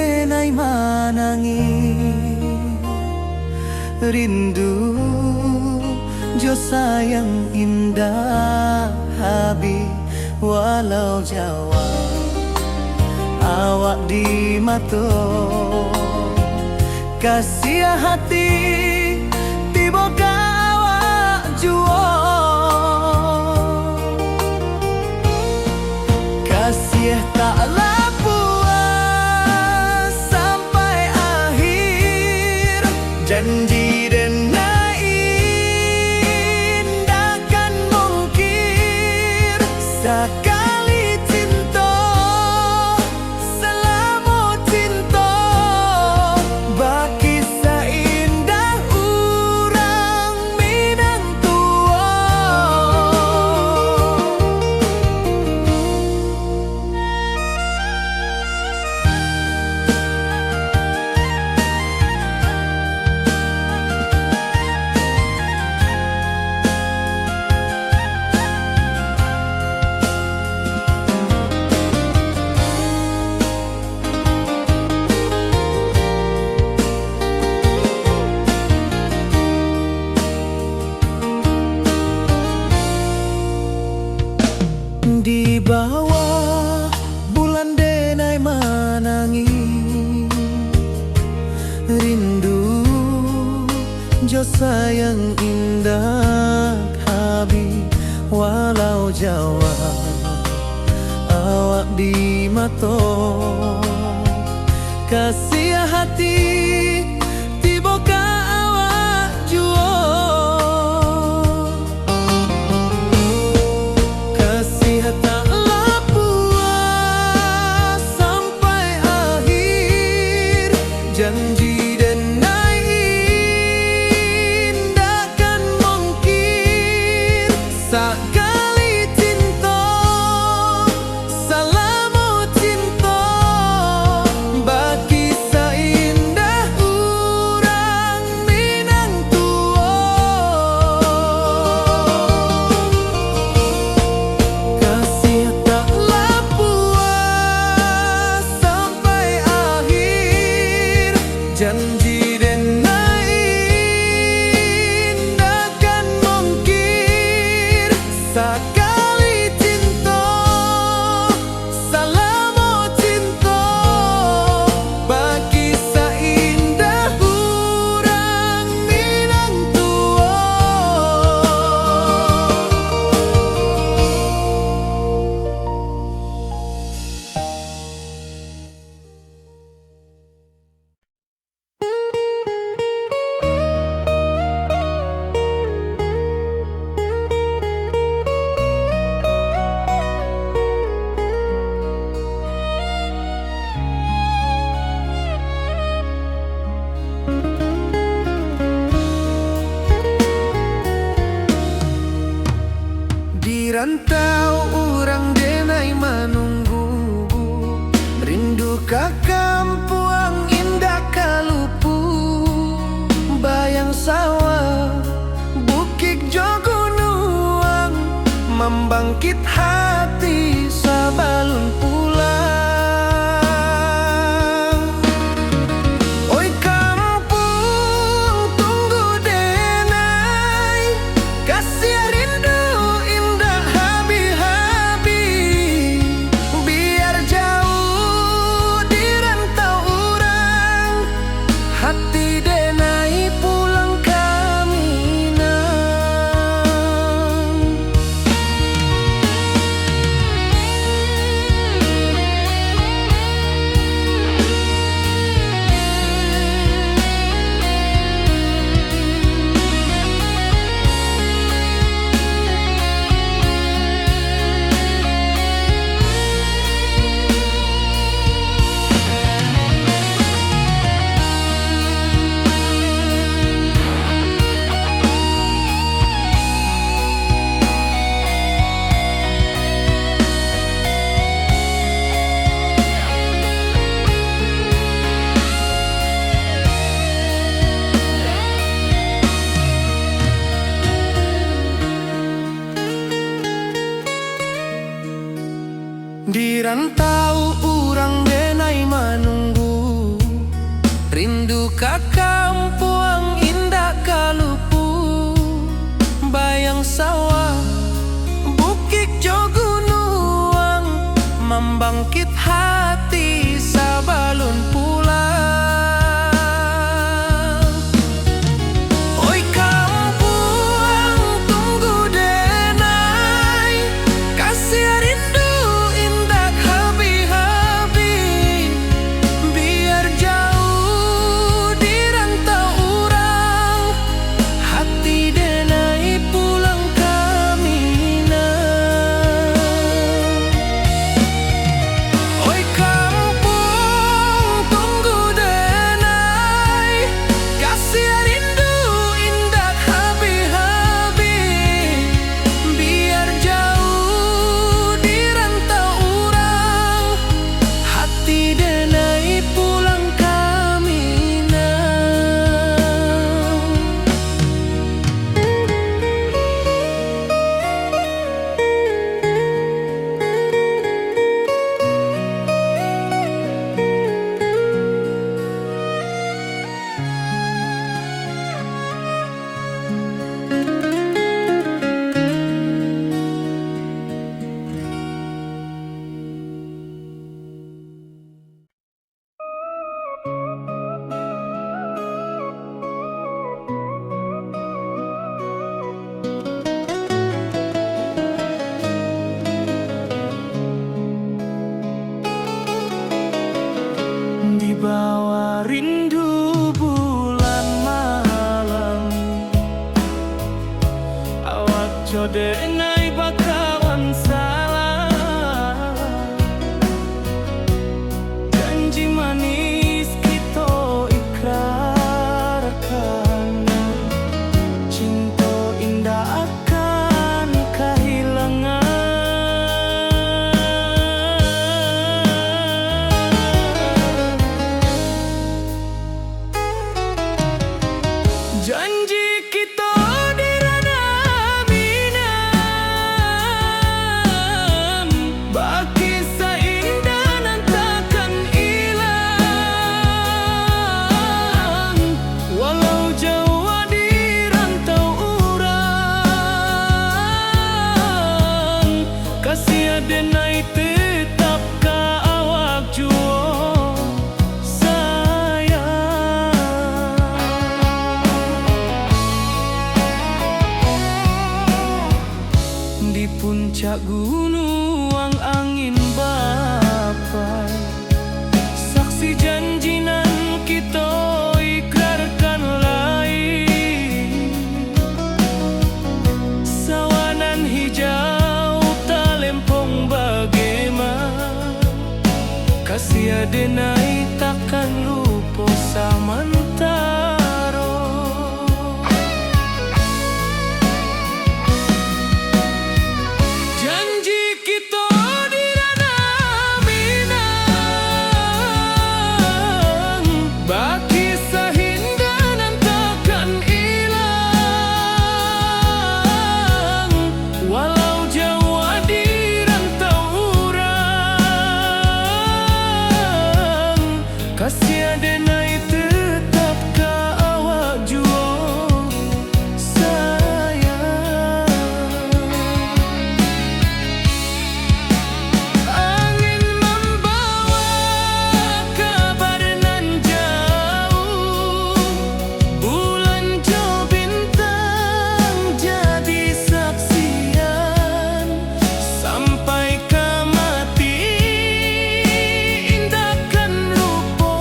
denai manangi rindu jo sayang indah habi walau Jawa awak di mato kasih hati tiba ka awak juo kasih tak puas sampai akhir janji denai indakan mungkir sekali cinta selama cinta baki seindah urang Minang tua. Di bawah bulan denai manangi rindu jo sayang indah habi walau Jawa awak di mato kasih hati tiba ka awak juo taklah puas sampai akhir janji denai indakan mungkir sekali cinta selama cinta baki seindah urang Minang tua. Kasih taklah puas sampai akhir janji denai indakan mungkir sekali cinta selama cinta baki seindah urang Minang tua. Di rantau orang denai menunggu rindu ka kampuang indah kalupu bayang sawah bukit jo gunung membangkit hati sabalun pulang. Oi kampung tunggu denai kasih rindu indah habi-habi biar jauh di rantau orang hati denai pulang ke Minang. Di rantau urang denai menunggu ka kampuang indah kalupu, bayang sawah bukit jo gunung, membangkit hati sabalun pulang. Oi kampuang tunggu denai, kasih rindu indah habi-habi, biar jauh di rantau urang, hati denai pulang kamina. Oi kampung tunggu denai, kasih rindu indah habi-habi, biar jauh di rantau urang, hati denai pulang kamina. Di bawah rindu bulan malam, awak jodenai bakawan salah, janji manis kita ikrarkan, cinta indah akan kehilangan. Janji kita di ranah minam, baki seindah nan takkan hilang, walau jauh di rantau urang, kasih denai tetap ka awak juo sayang. Di puncak gunung angin bapai, saksi janji nan kita ikrarkan lain, sawanan hijau talempong bagaimana, kasih denai takkan lupa samantaro. Janji kita di ranah minang, baki sahinda nan takkan hilang, walau jauh di rantau urang, kasih denai tetap ka awak juo sayang. Angin membawa kabar nan jauh, bulan jo bintang jadi saksian, sampai ke mati indahkan lupa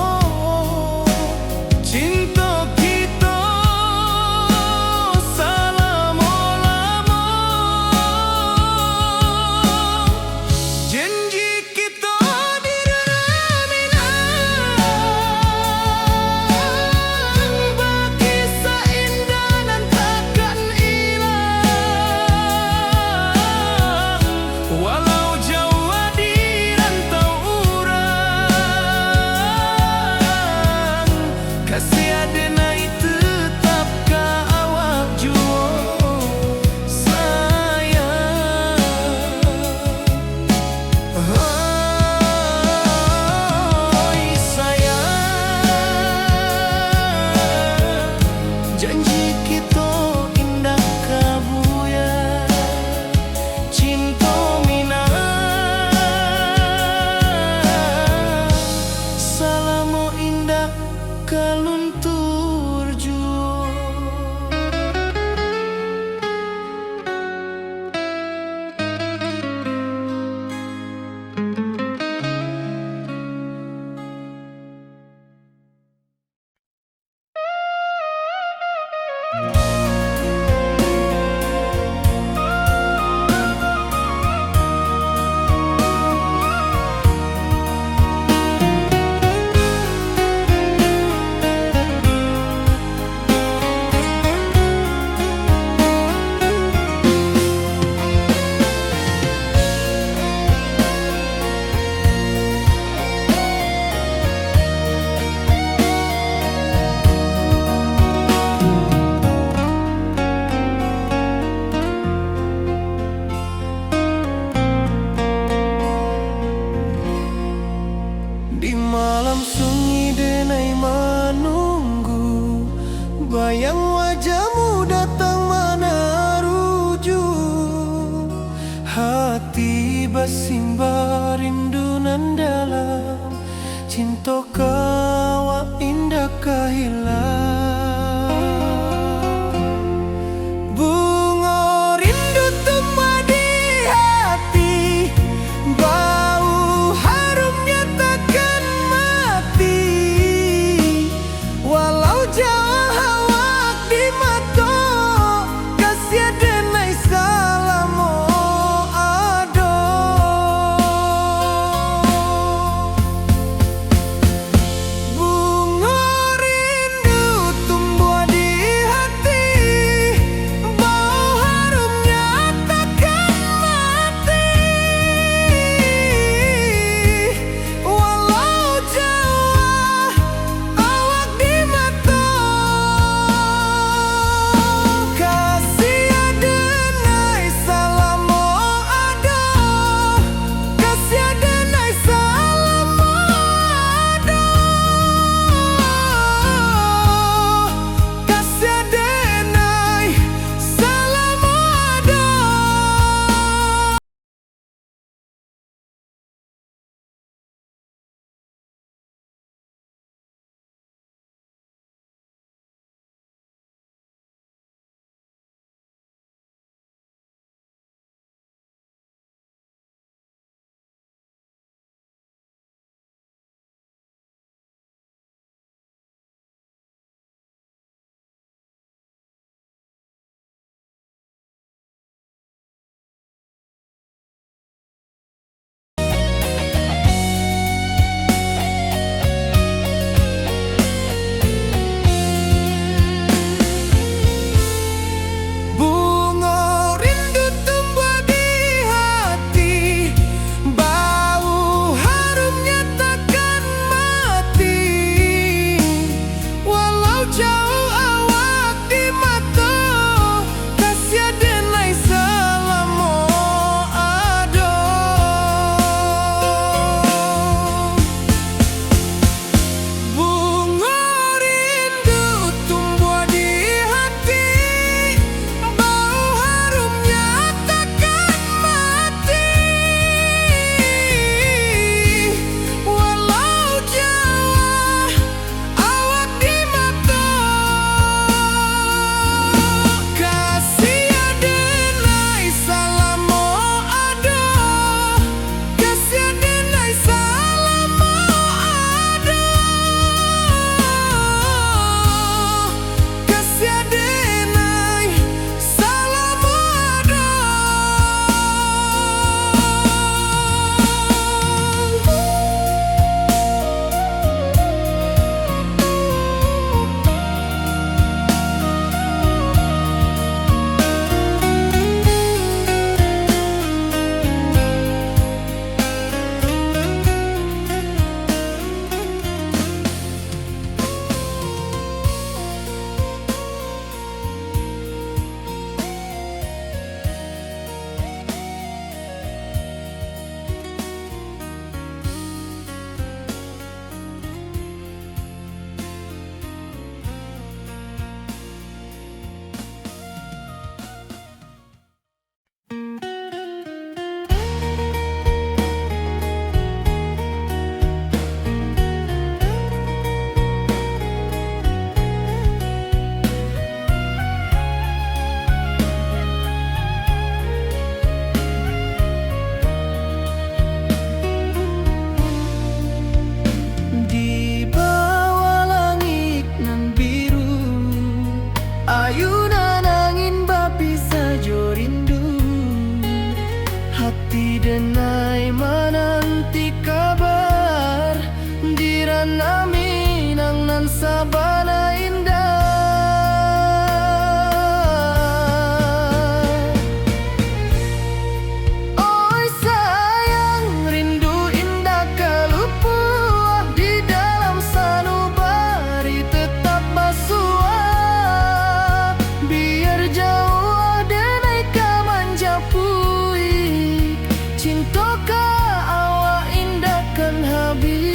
kaluntur juo. Di malam sunyi denai menunggu, bayang wajahmu datang meneruju. Hati bersimbar rindu nan dalam, cinta kawa indah kehilang. Bunga rindu tumbuh di hati, bau harumnya takkan mati. Walau jauh awak di mata, kasih denai salamo ado. Minang nan sabana indah. Oi sayang, rindu indah kalupuah di dalam sanubari tetap basua. Biar jauh denai ka manjapui, cinta ka awak indah kan habis.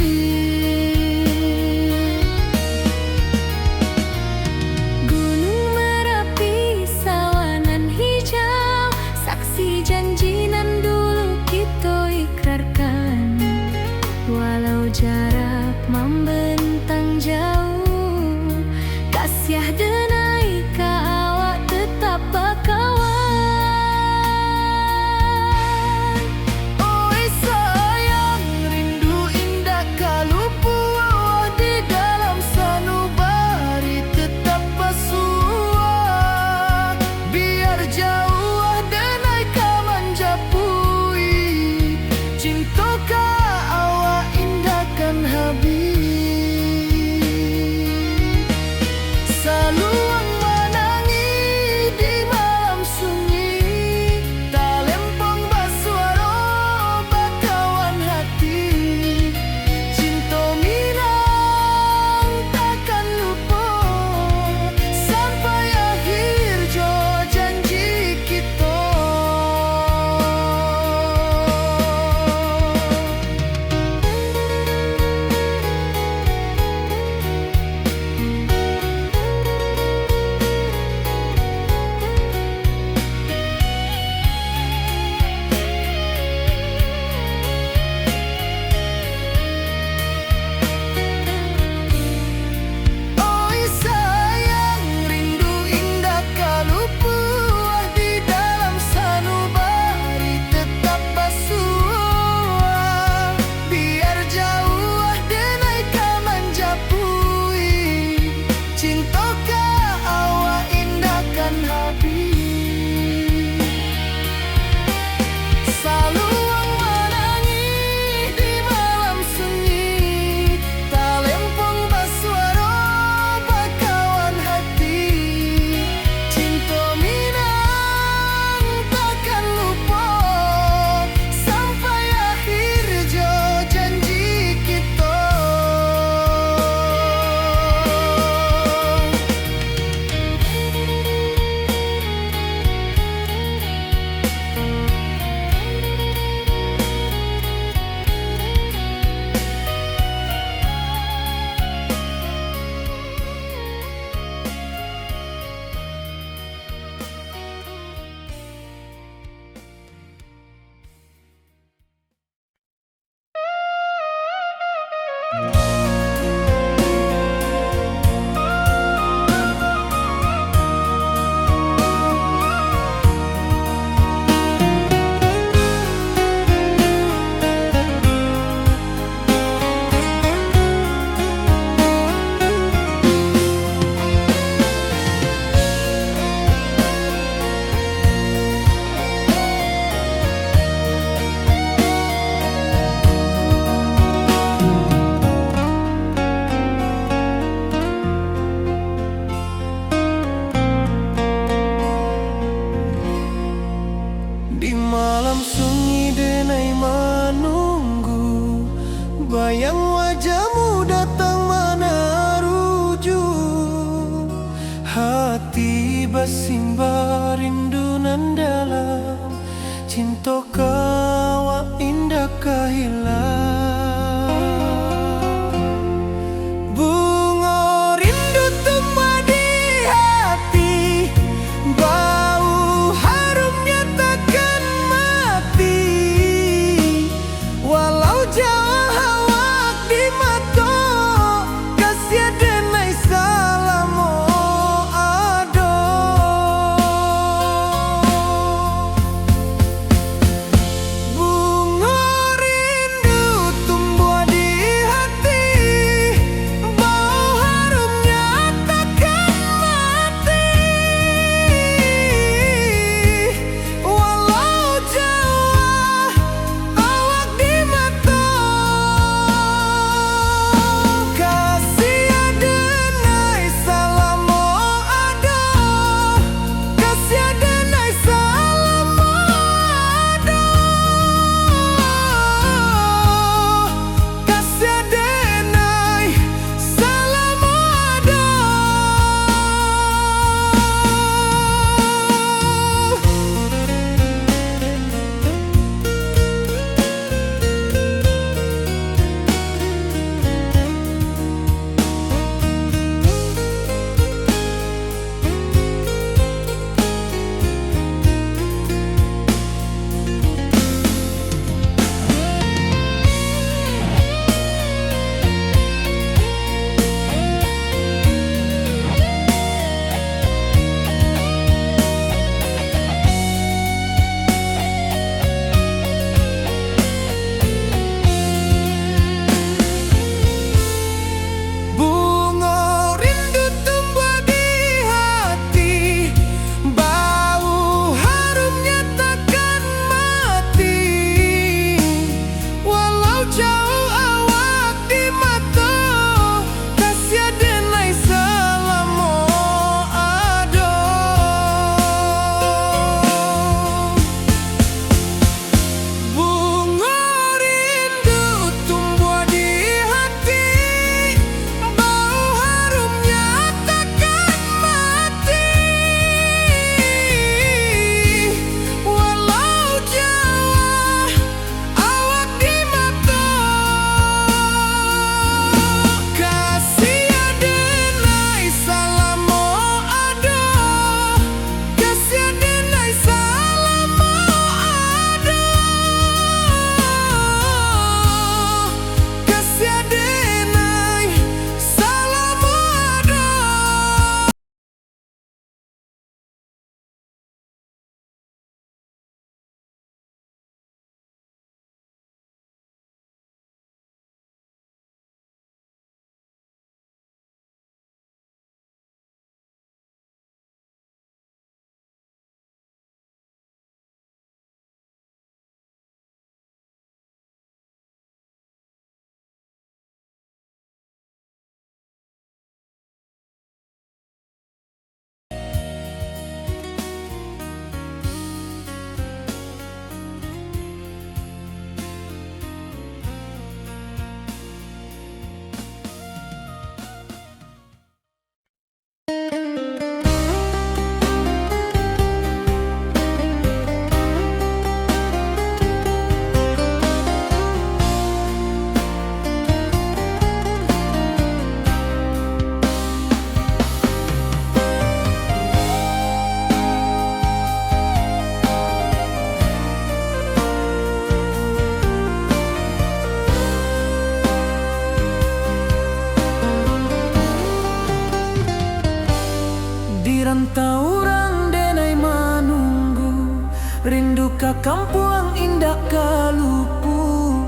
taurang denai manunggu, rindu ka kampuang indah kalupu,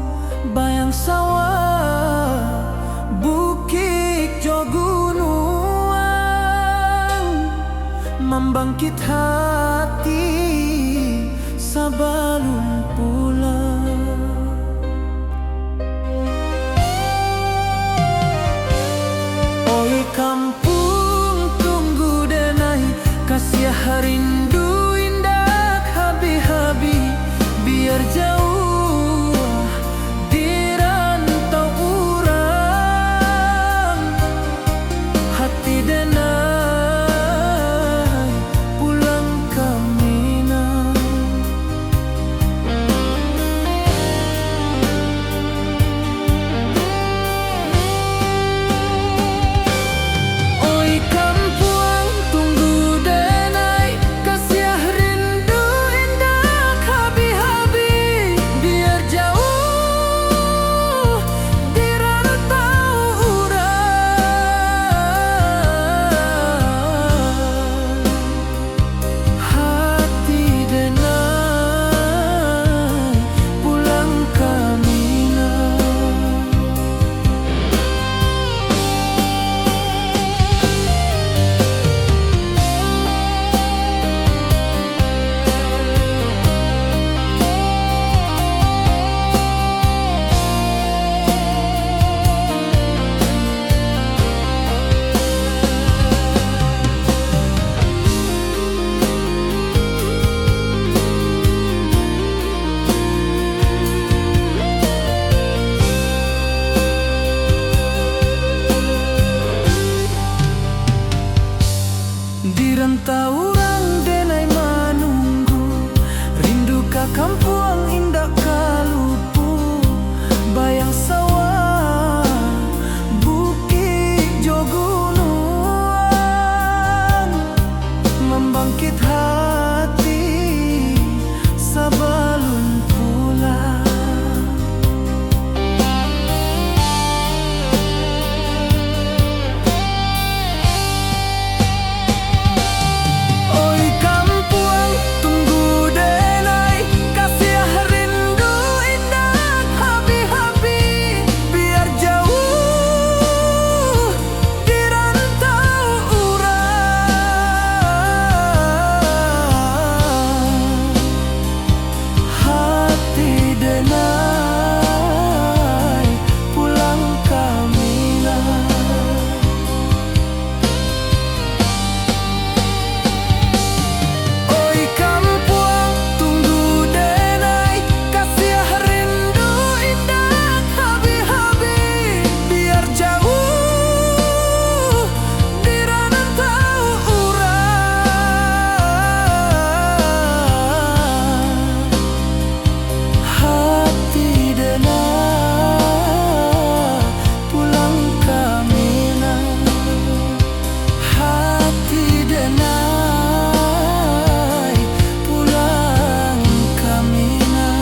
bayang sawah bukit jo gunung, membangkit hati sabalun pulang. Oi kampung tunggu denai, kasih rindu indah habi-habi, biar jauh di rantau urang, hati denai pulang ke Minang. Oi kampuang tunggu denai, kasih rindu indah habi-habi, biar jauh di rantau urang, hati denai pulang ke Minang. Di rantau urang denai manunggu, rindu ka kampuang indah kalupu, bayang sawah bukit jo gunung, membangkit hati sabalun pulang. Oi kampuang tunggu denai, kasih rindu indah habi-habi, biar jauh di rantau urang, hati denai pulang ke Minang. Oi kampuang tunggu denai, kasih rindu indah habi-habi, biar jauh di rantau urang, hati denai pulang ke Minang, hati denai pulang ke Minang.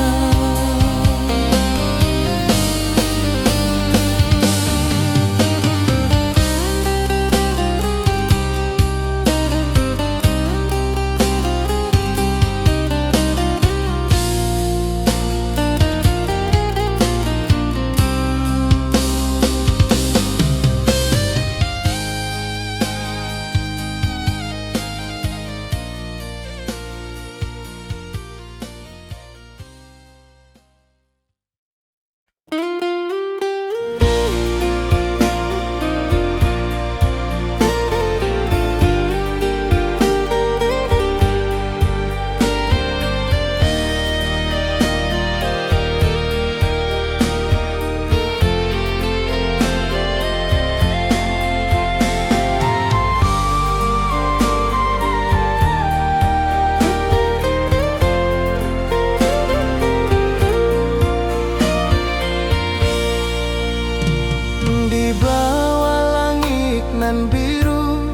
Di bawah langit nan biru,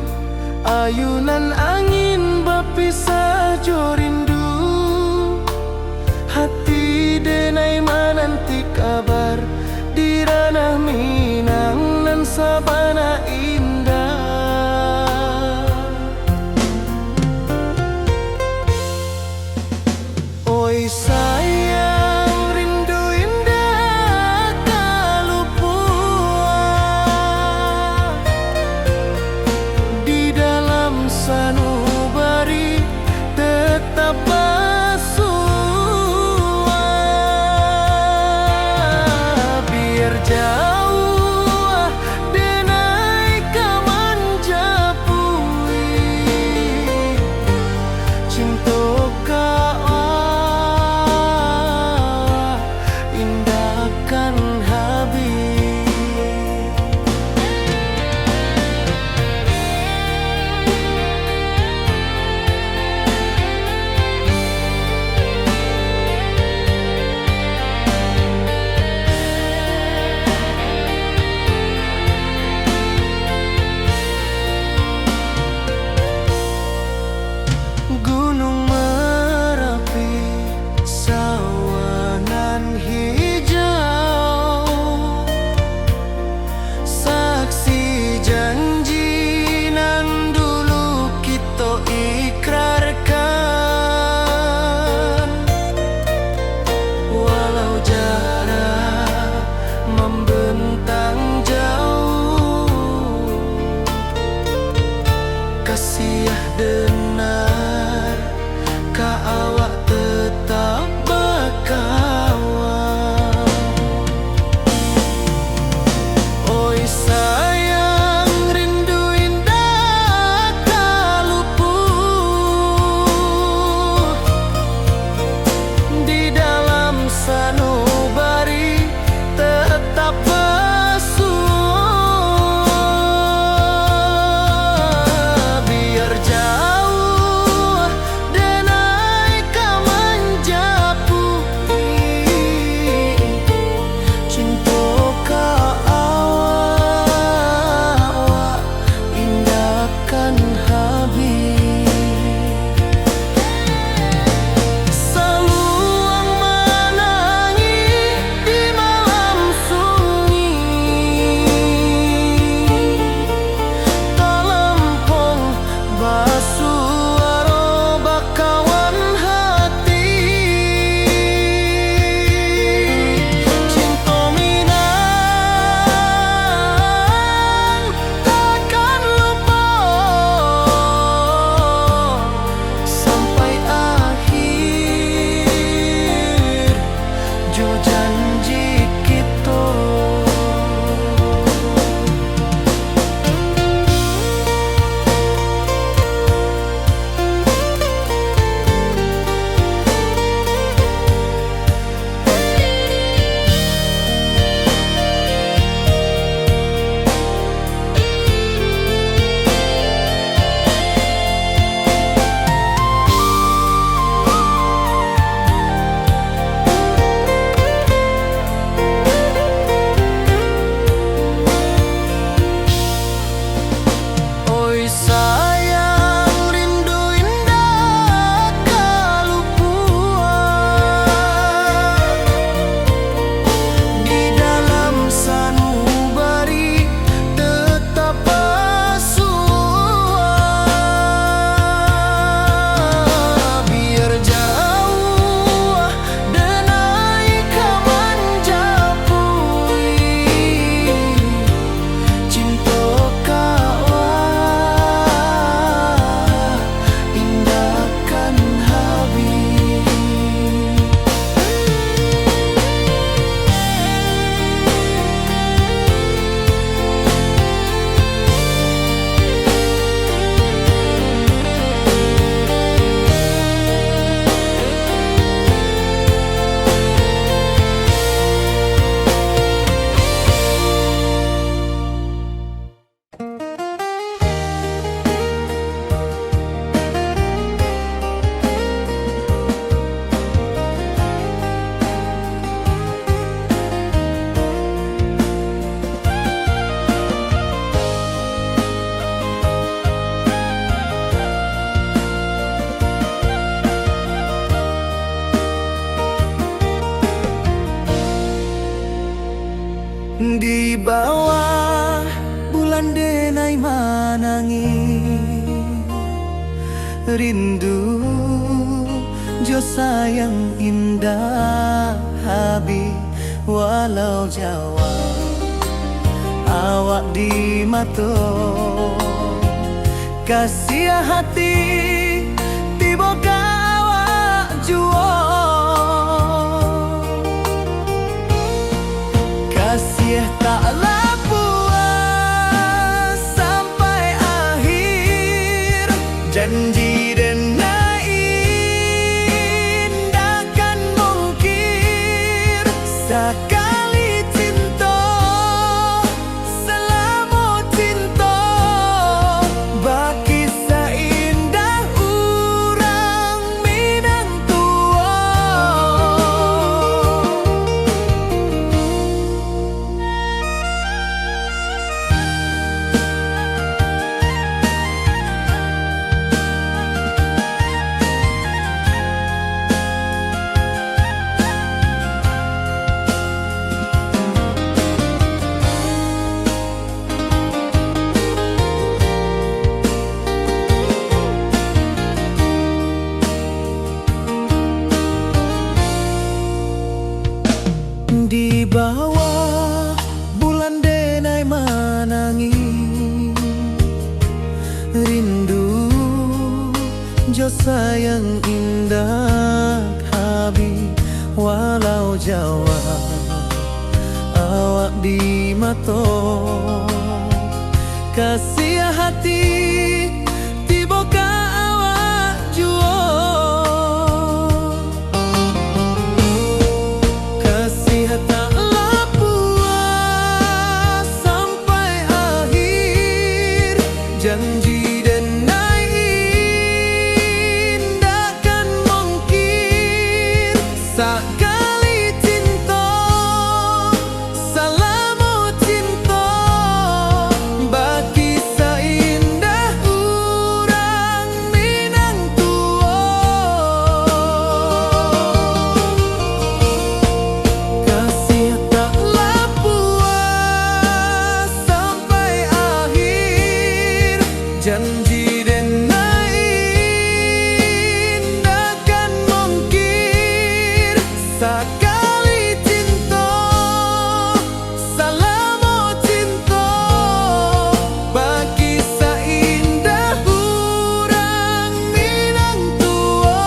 ayunan angin berpisah jo rindu, hati denai menanti kabar di ranah Minang nan sabana indah. denai manangi rindu jo sayang indah habi walau Jawa awak di mato kasih hati tiba awak juo kasih taklah puas sampai akhir janji denai indakan mungkir sekali cinta selama cinta baki seindah urang Minang tua. Di bawah bulan denai manangi rindu jo sayang indah habi walau Jawa awak di mato kasih hati tiba ka awak juo taklah puas sampai akhir janji denai indakan mungkir sekali cinta selama cinta baki seindah urang Minang tua. Kasih taklah puas sampai akhir janji denai indakan mungkir sekali cinta selama cinta baki seindah urang Minang tua.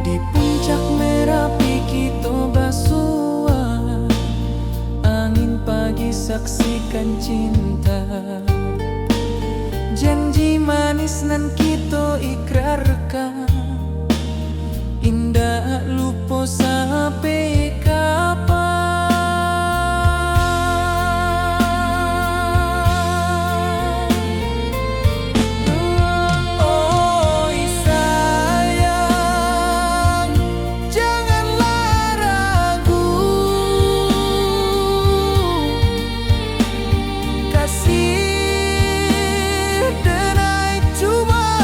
Di puncak Merapi kita basua angin pagi saksikan cinta janji manis nan kita ikrarkan indah lupa sampai kapan. Oi sayang janganlah ragu kasih denai cuma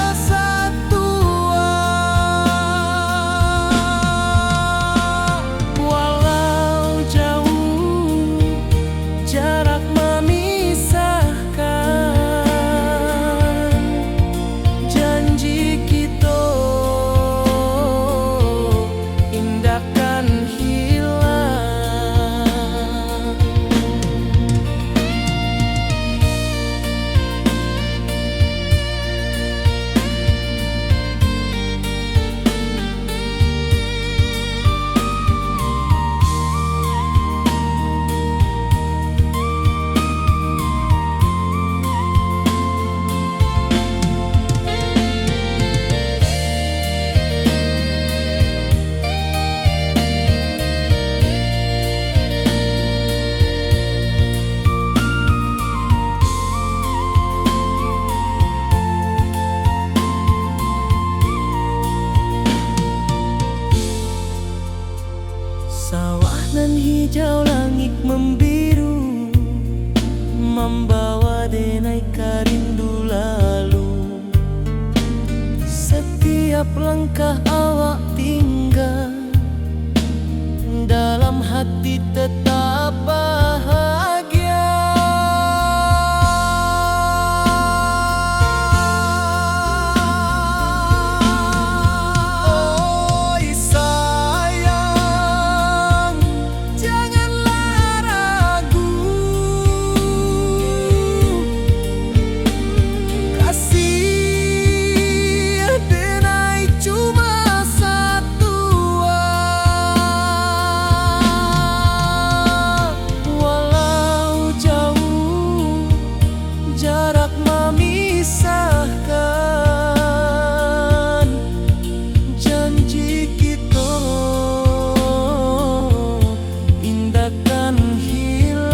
Sawah nan hijau, langit membiru, membawa denai rindu lalu. Setiap langkah awak tinggal, dalam hati tetap bahagia. Oi sayang, janganlah ragu, kasih denai cuma satu. Walau jauh jarak memisahkan, janji kita indahkan hilang.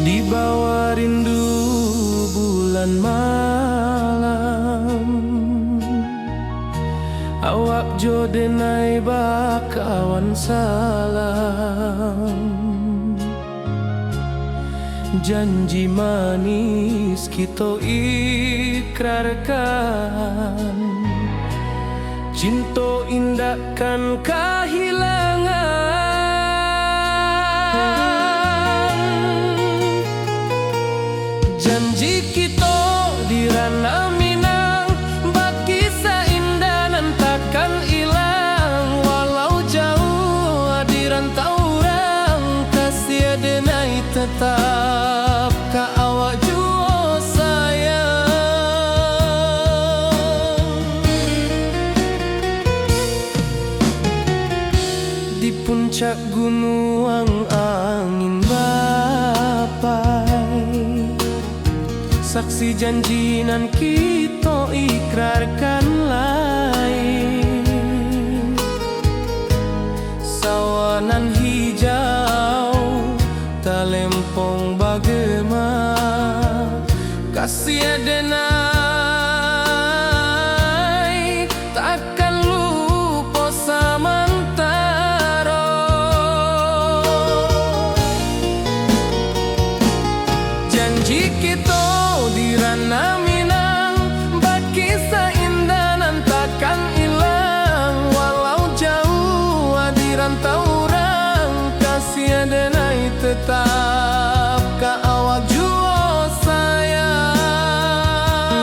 Di bawah rindu bulan malam, awak jo denai bakawan salam. Janji manis kita ikrarkan, cinta indahkan kehilangan. Janji kita di ranah Minang, bakisah indah nan takkan hilang. Walau jauh di rantau orang, kasih denai tetap ka awak jua sayang. Di puncak gunung angin bapai, saksi janji nan kita ikrarkan lain. Sawanan hijau talempong bagema, kasih denai takkan lupa samantara. Janji kita di ranah Minang, bakisah indah nan takkan hilang. Walau jauh di rantau orang, kasih denai tetap ka awak jua sayang.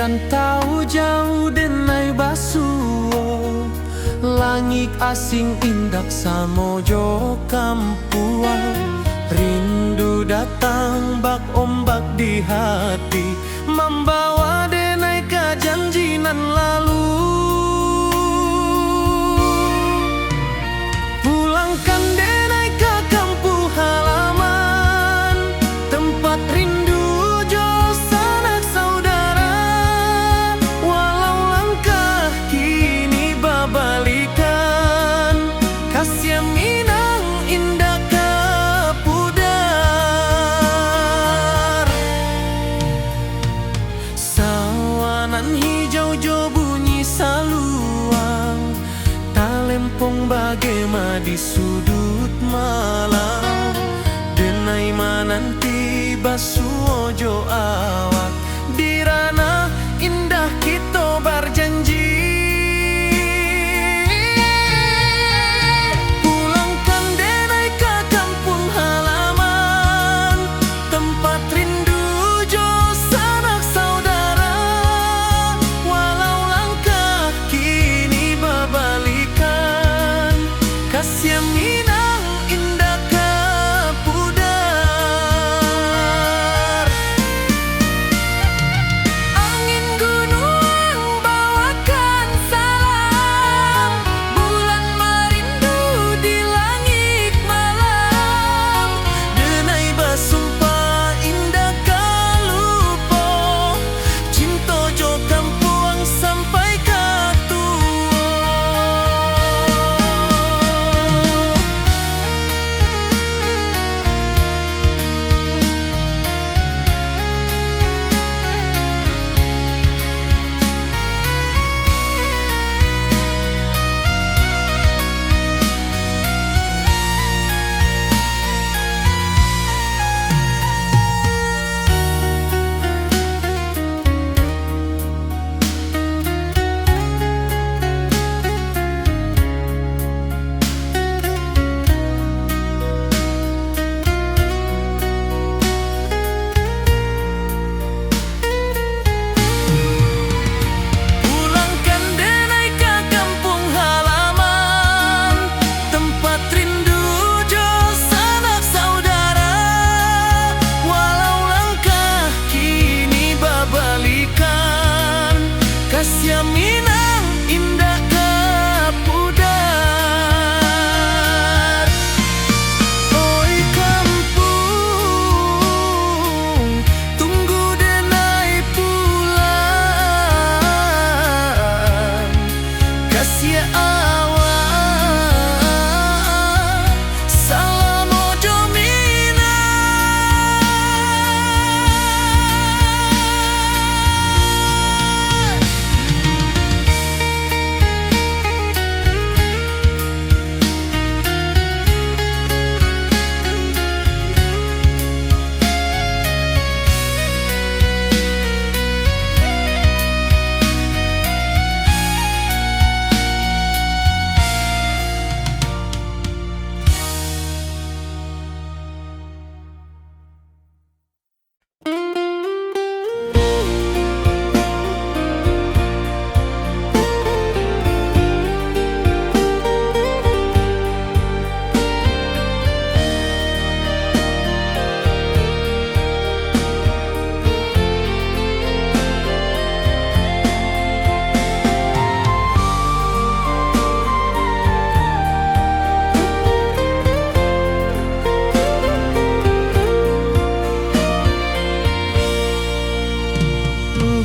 Rantau jauh denai basuo, langit asing indak samojo kampua. Rindu datang bak ombak di hati, membawa denai ke janjinan lalu. Pulangkan denai ke kampung halaman, tempat rindu jo sanak saudara. Walau langkah kini babalikan, kasih minang indah ke pudar. Sawanan hijau jo bunyi saluang, talempong bagema di sudut malam. Denai mananti basuo jo awak, di ranah indah kita berjanji. Pulangkan denai ke kampung halaman, tempat rindu jo sanak saudara. Walau langkah kini babalikan, kasih minang indah ke pudar. Angin gunung bawakan salam, bulan merindu di langit malam. Denai basumpah indah kalupo, cinta jo kampuang sampai ke tua. Pulangkan denai ke kampung halaman, tempat rindu jo sanak saudara. Walau langkah kini babalikan, kasih minang indah ke pudar. Oi kampung, tunggu denai pulang. Kasih awak, salam ojo minang.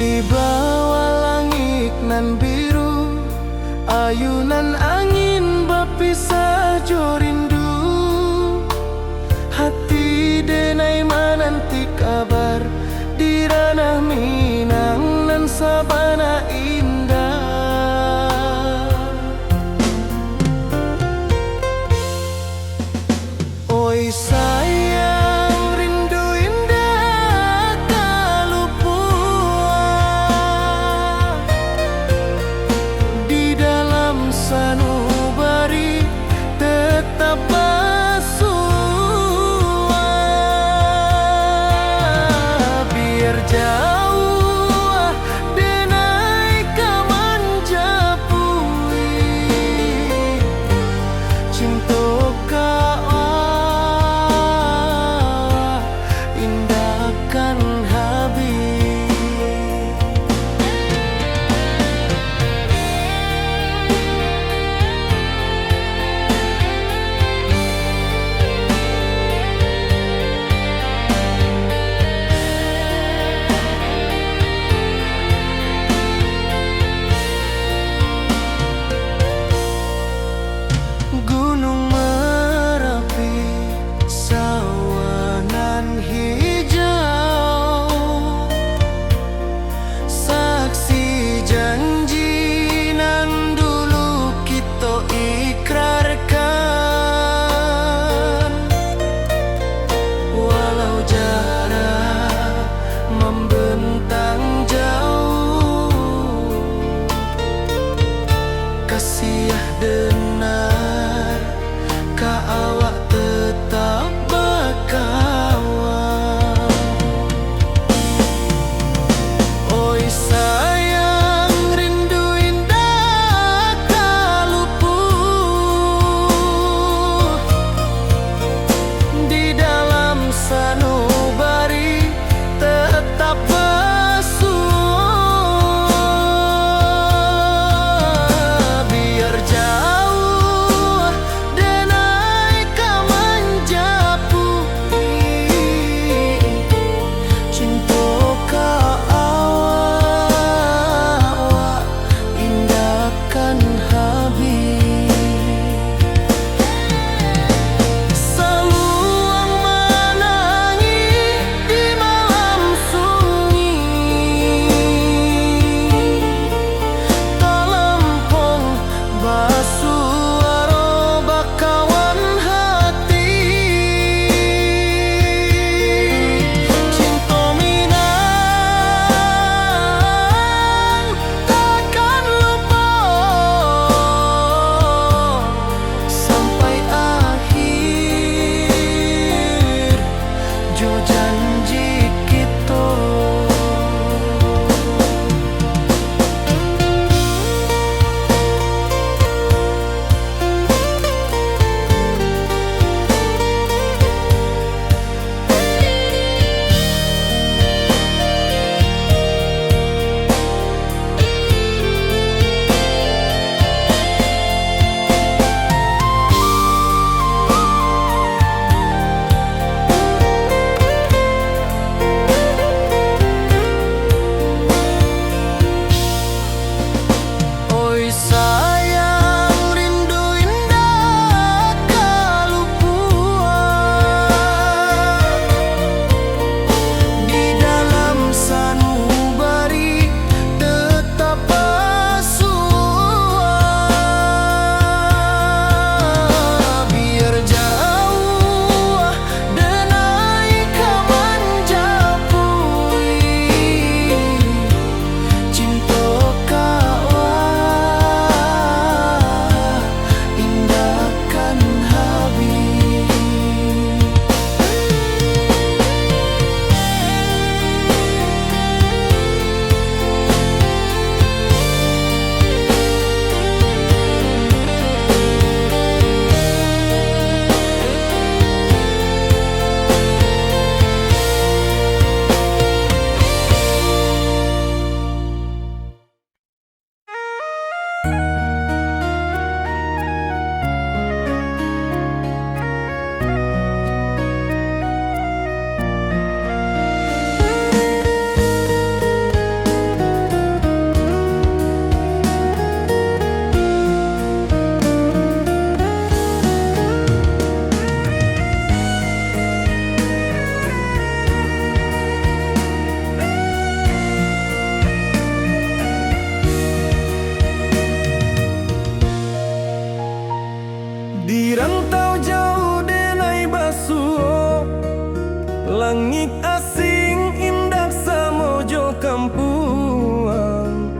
Di bawah langit nan biru, ayunan angin berpisah jo rindu. Hati denai mananti kabar, di ranah Minang nan sabana indah. Oi sayang, rindu indah kalupua, di dalam sanubari tetap kasih denar ka awak tetap berkawan. Oi sayang rindu indah kalupuh di dalam sanubari tetap di rantau jauh denai basuh, langit asing indah samojo kampuang.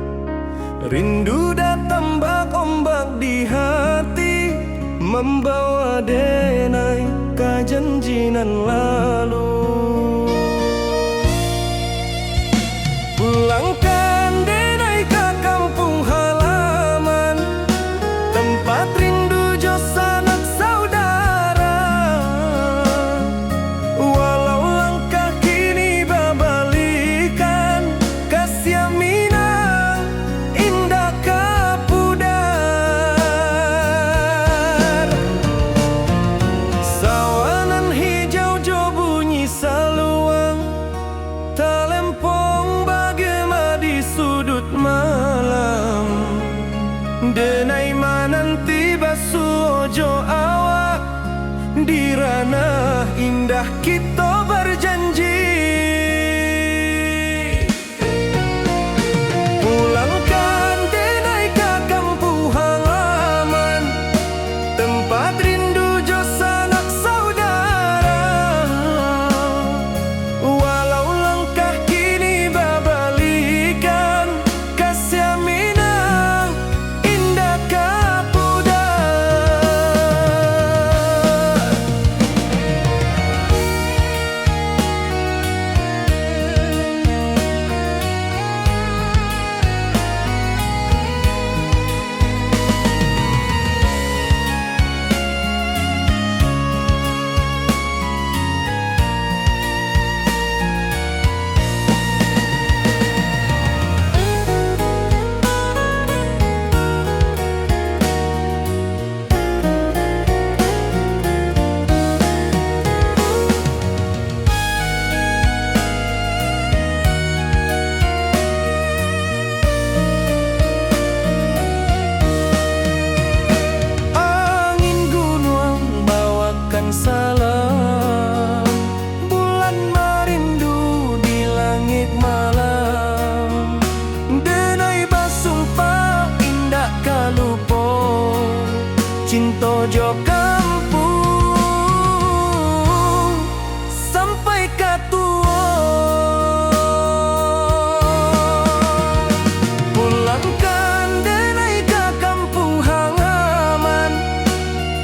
Rindu datang bak ombak di hati, membawa denai ke janjinan lalu. Pulangkan denai ke kampung halaman, tempat rindu jo sanak saudara. Walau langkah kini babalikan, kasih minang indah kapudar. Sawanan hijau jo bunyi saluang, talempong bagema di sudut malam. Denai mananti basuh ojo awak, di ranah indah kita berjanji. Pulangkan denai ke kampung halaman, tempat rindu jo sanak saudara. Walau langkah kini babalikan, kasih minang indah mojo kampung sampai katua. Pulangkan denai ke kampung halaman,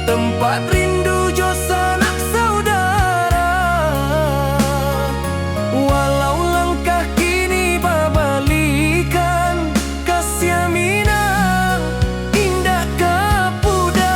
tempat rindu jo sanak saudara. Walau langkah kini babalikan, kasih minang indah ke pudar.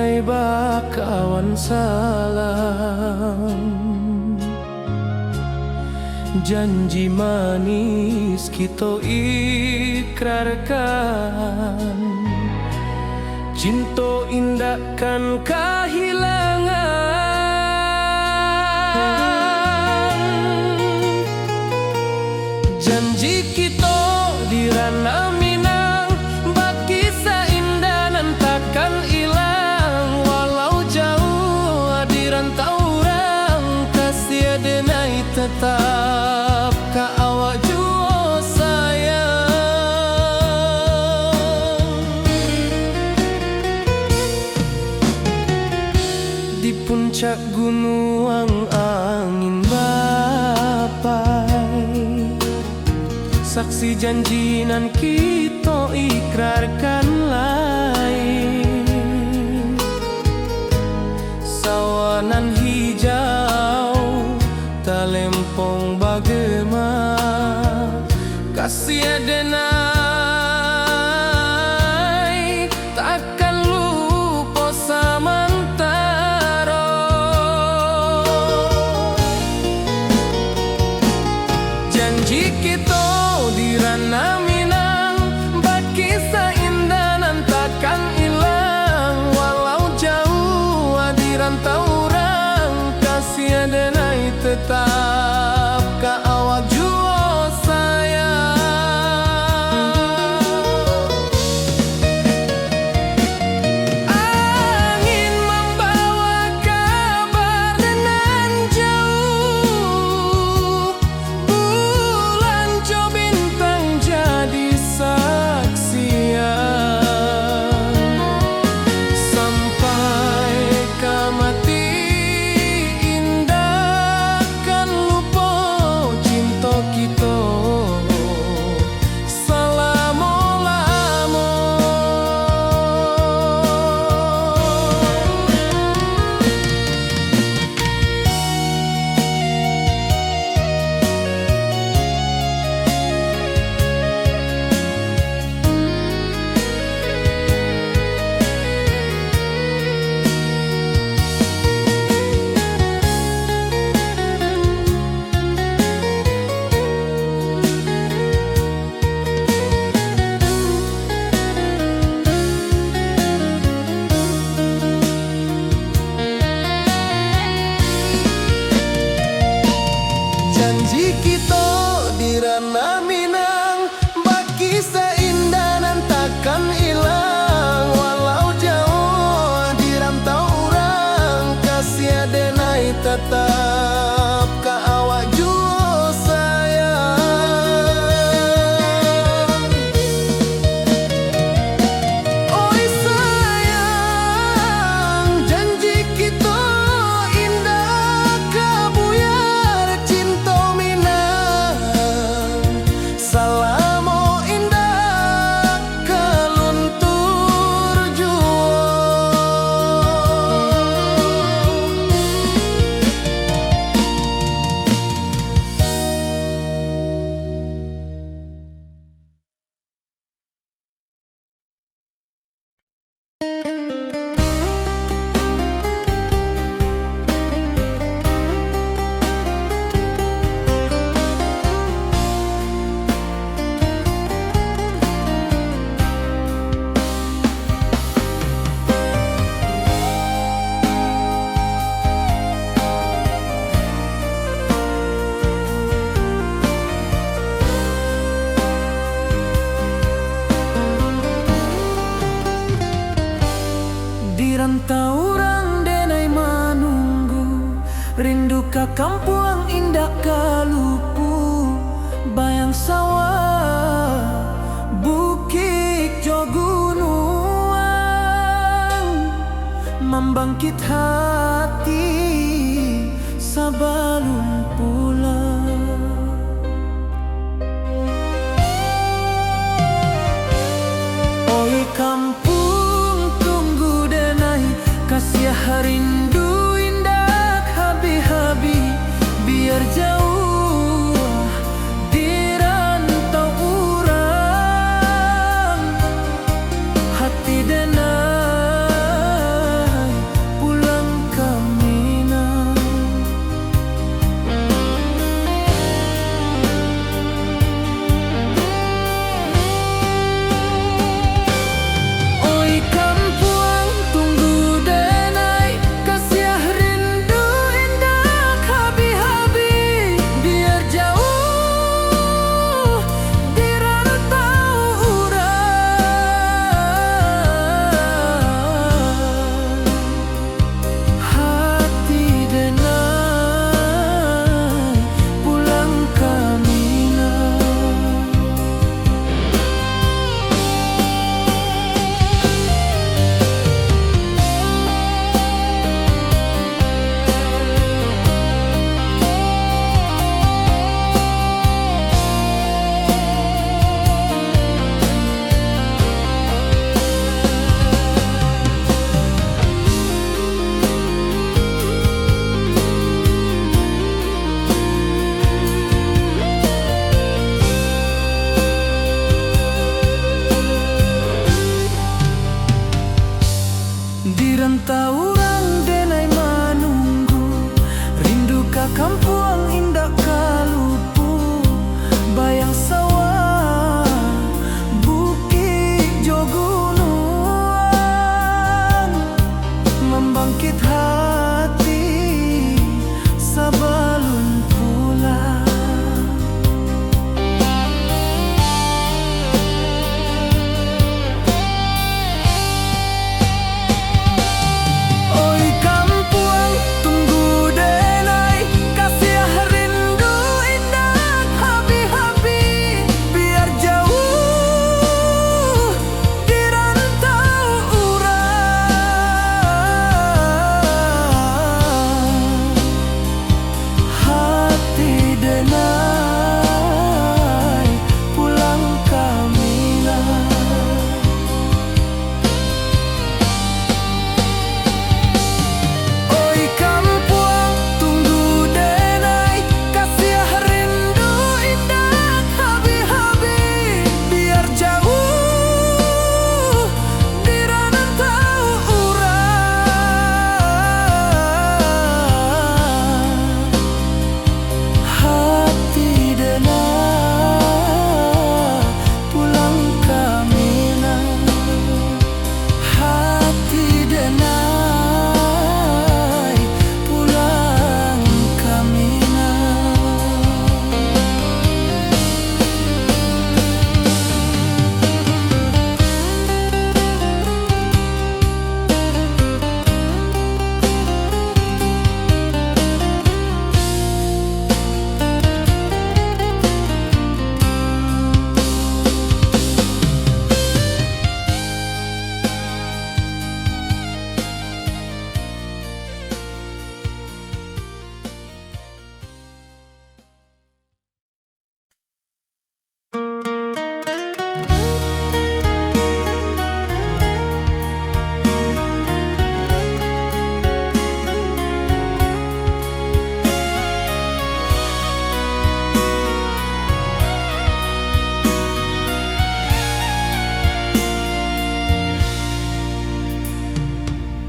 denai bakawan salam. Janji manis kita ikrarkan, cinta indahkan kehilangan. Janji kita di ranah Minang, bakisah indah nan takkan hilang. Walau jauh di rantau orang, kasih denai tetap ka awak jua sayang. Di puncak gunung angin bapai, saksi janji nan kita ikrarkan lain. Sawanan hijau talempong bagema, kasih denai takkan lupa samantara. Janji kita di ranah Minang, bakisah indah nan takkan hilang. Walau jauh di rantau orang, kasih denai tetap ka awak jua sayang. Angin membawa kabar nan jauh, bulan jo bintang jadi saksian. Sampai ke mati indah kan lupa cinta kita selama-lama. Janji kita di ranah Minang, bakisah indah nan takkan hilang. Walau jauh di rantau orang, kasih denai tetap ka awak jua sayang. Oi sayang, janji kita indah kabuyar cinta Minang. Salamo indah keluntur jua. Di rantau orang denai menunggu, rindu ka kampung indah kalupu. Bayang sawah, bukit jo gunung, membangkit hati sebelum pulang. Oi kampung tunggu denai, kasih rindu indah habi-habi. Biar jauh di rantau orang, hati denai sakit hati sebelum pulang. Oi kampung, tunggu denai, kasih rindu indah habi-habi. Biar jauh di rantau urang, hati denai pulang Kamila. Oi kampung, tunggu denai, kasih rindu indah habi-habi. Biar jauh di rantau urang, hati denai pulang Kamila. Hati denai pulang Kamila.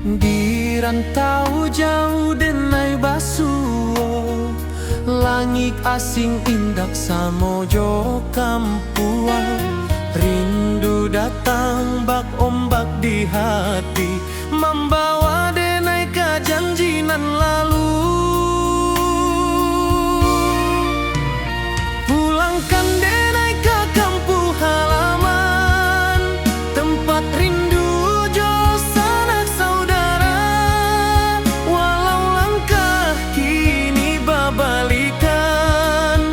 Di rantau jauh denai basuo, langit asing indak samojo kampuang. Rindu datang bak ombak di hati, membawa denai ke janjinan lalu. Pulangkan denai ke kampung halaman, tempat rindu jo sanak saudara. Walau langkah kini babalikan,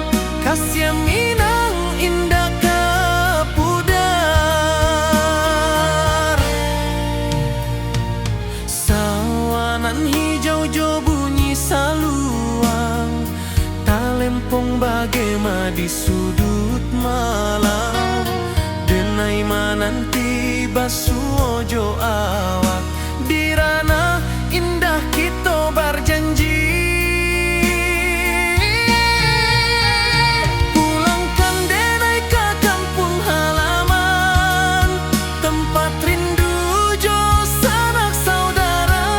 kasih Minang indah kapudar. Sawanan hijau jo bunyi saluang, talempong bagema di sudut malam. Denai mananti basuo jo awak, di ranah indah kita berjanji. Pulangkan denai ke kampung halaman, tempat rindu jo sanak saudara.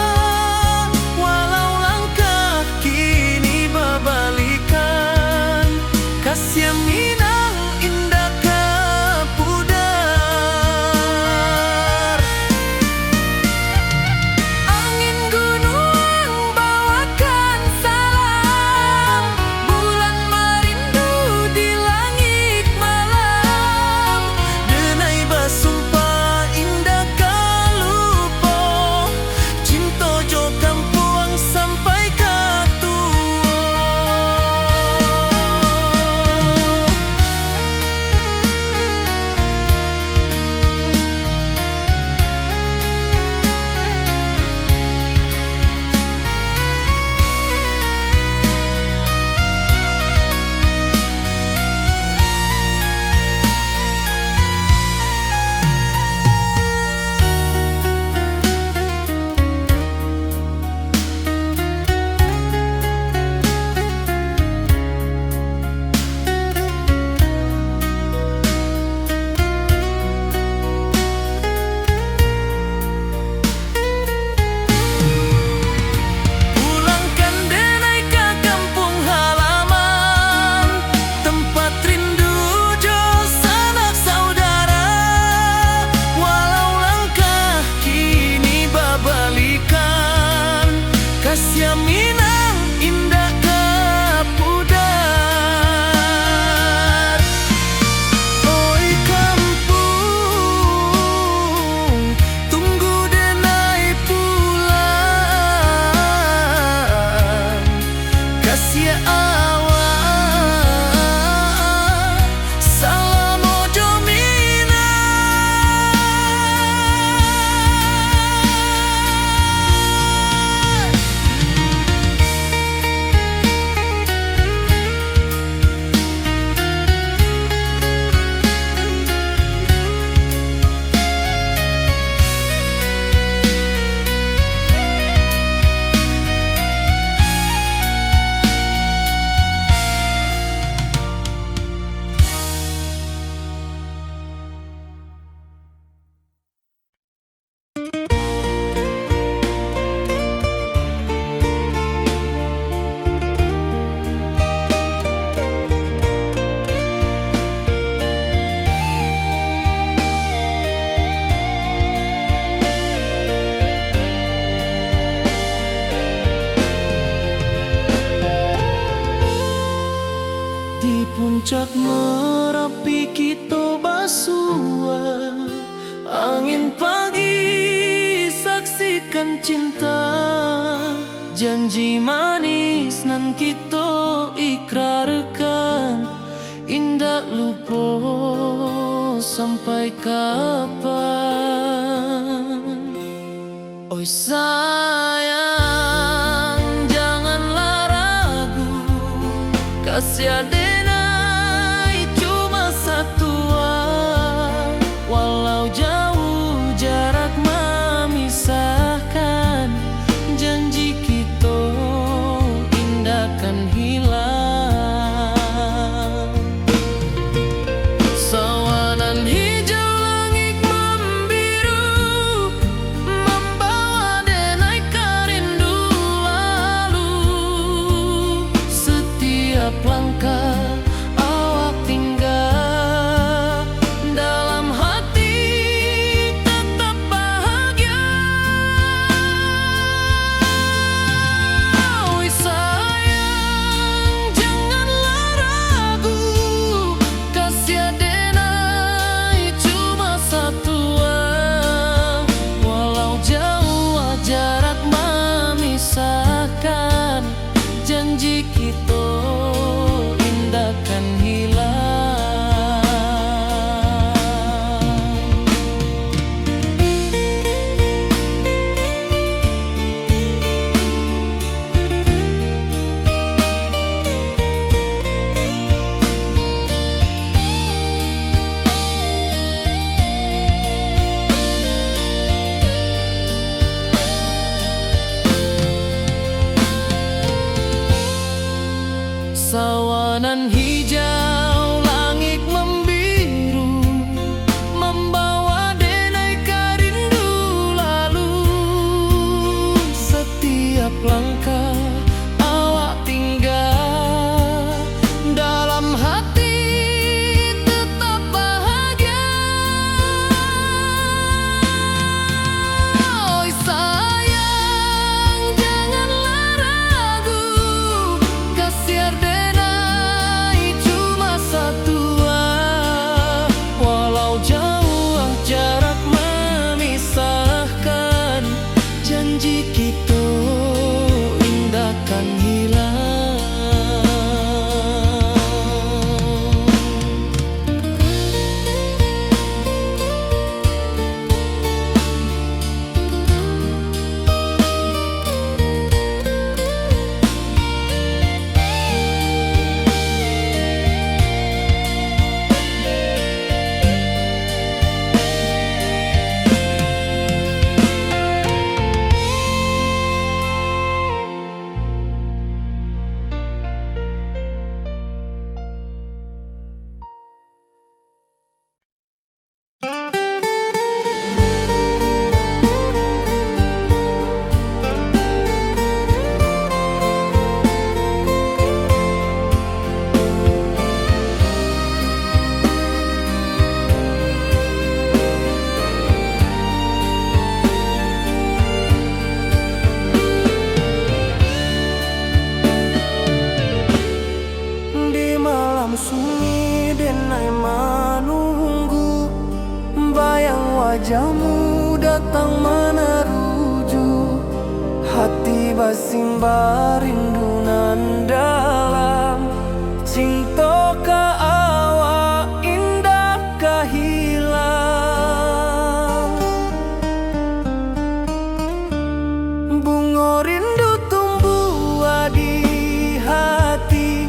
Walau langkah kini babalikan, kasih Minang indah kapudar. Puncak Merapi kita basua, angin pagi saksikan cinta, janji manis nan kita ikrarkan, indah lupa sampai kapan. Oi sayang, janganlah ragu, kasih adenai cuma satu, walau jauh jarak memisahkan, janji kita indah kan hilang. Sawanan hijau langit membiru, membawa denai karindu lalu. Setiap langkah awak tinggal, dalam hati tetap bahagia. Oi sayang, janganlah ragu, kasih adenai cuma satu, walau jauh jarak memisahkan, janji kita indah kan hilang. Sawanan hijau langit membiru, membawa denai karindu lalu. Setiap langkah awak tinggal, dalam hati tetap bahagia. Oi sayang, janganlah ragu, kasih adenai cuma satu, walau jauh jarak memisahkan, janji kita indah kan hilang. Di malam sunyi denai menunggu, bayang wajahmu datang meneruju, hati basimba rindu nan dalam, cinta ka awak indah ka hilang. Bunga rindu tumbuh di hati,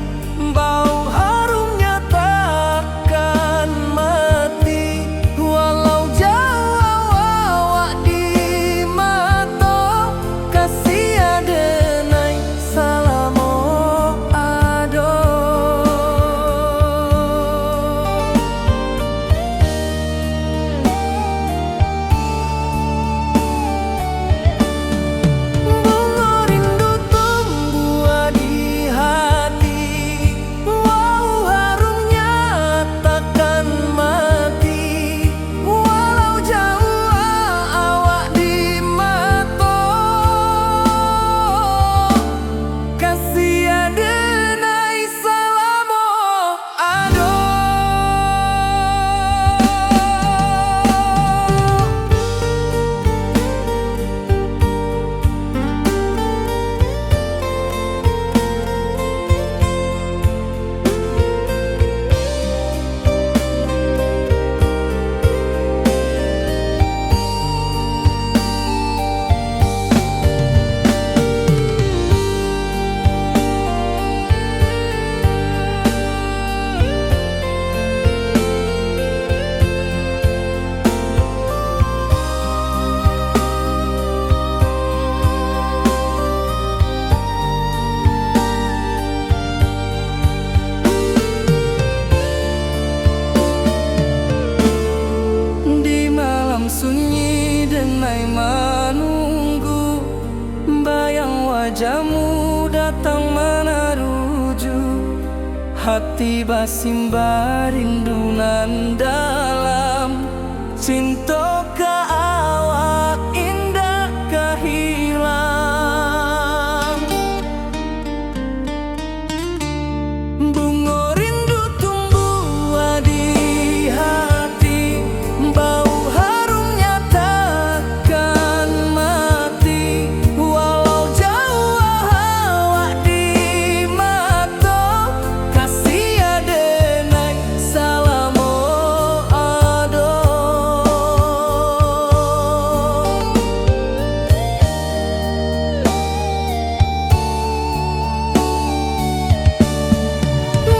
bau harumnya takkan mati, walau jauh awak di mata, kasih adenai salamo ado. Bunga wajahmu datang meneruju, hati basimba rindunan dalam cinta ke awak indah kehilang. Bunga rindu tumbuh di hati, bau harumnya takkan mati. Walau jauh awak di mata, kasih adenai salamo ado.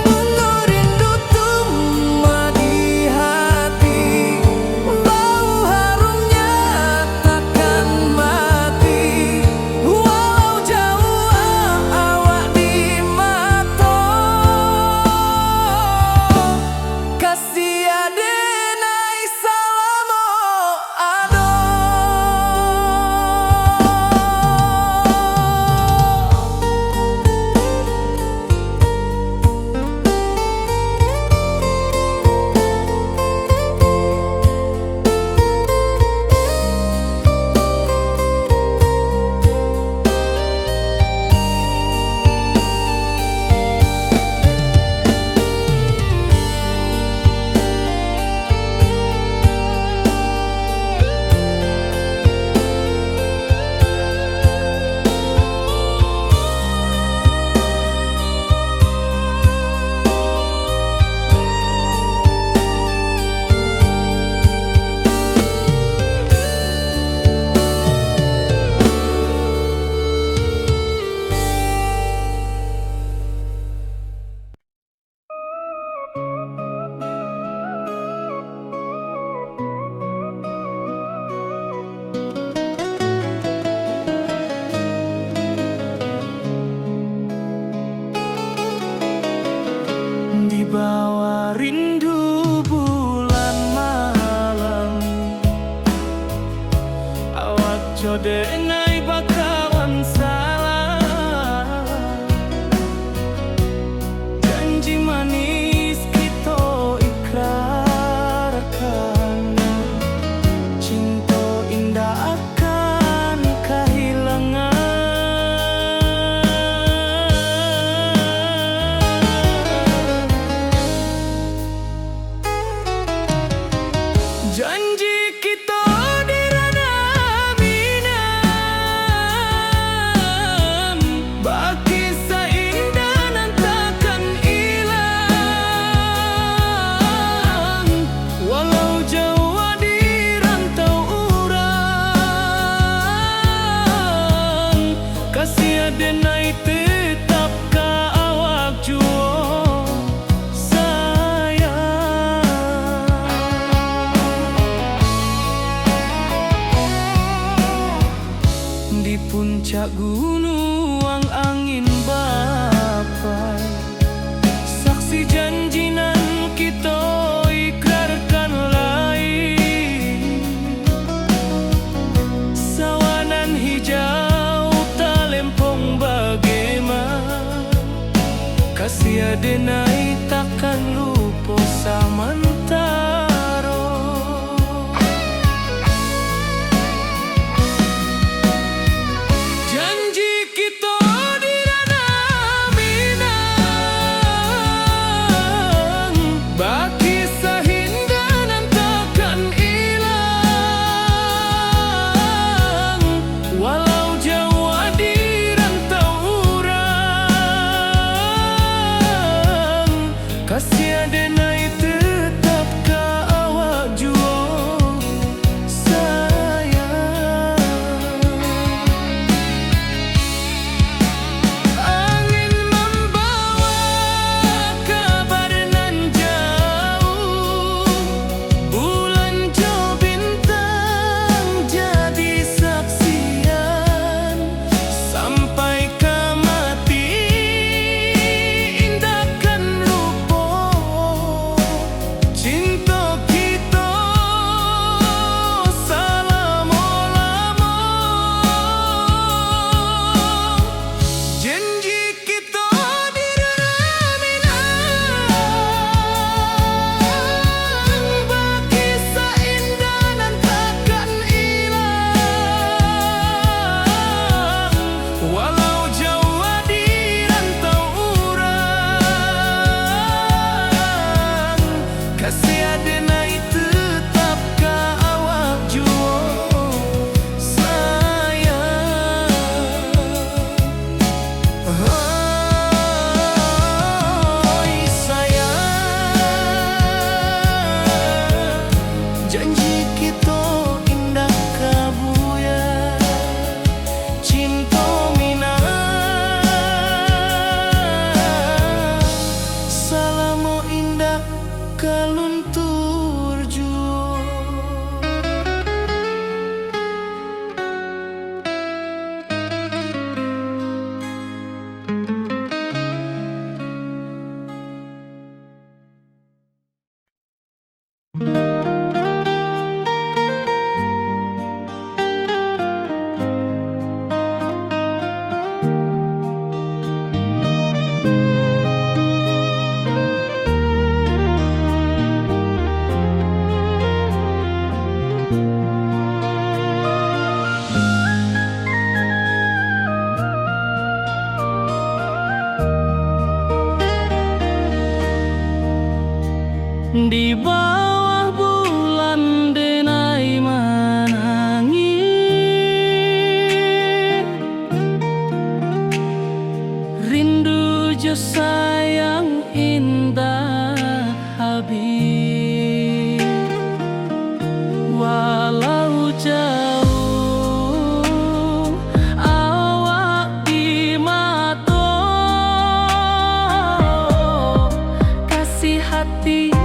Bunga rindu tumbuh di hati, bau harumnya takkan mati. Walau jauh awak di mata, kasih adenai salamo ado. Di bawah rindu bulan malam, awak jodenai bakawan salah. Janji manis kita ikrarkan, cinta indah akan kehilangan. Janji kita di ranah Minang, baki seindah nan takkan hilang. Walau jauh di rantau urang, kasih adenai tetap ka awak juo sayang. Di puncak gunung angin bapai, saksi janji nan kita ikrarkan lain. Sawanan hijau talempong bagaimana, kasih adenai takkan lupa samantara. Janji kita di ranah Minang, baki sahinda nan takkan hilang. Walau jauh di rantau urang, kasih sayang indah habis, walau jauh awak di mata, kasih hati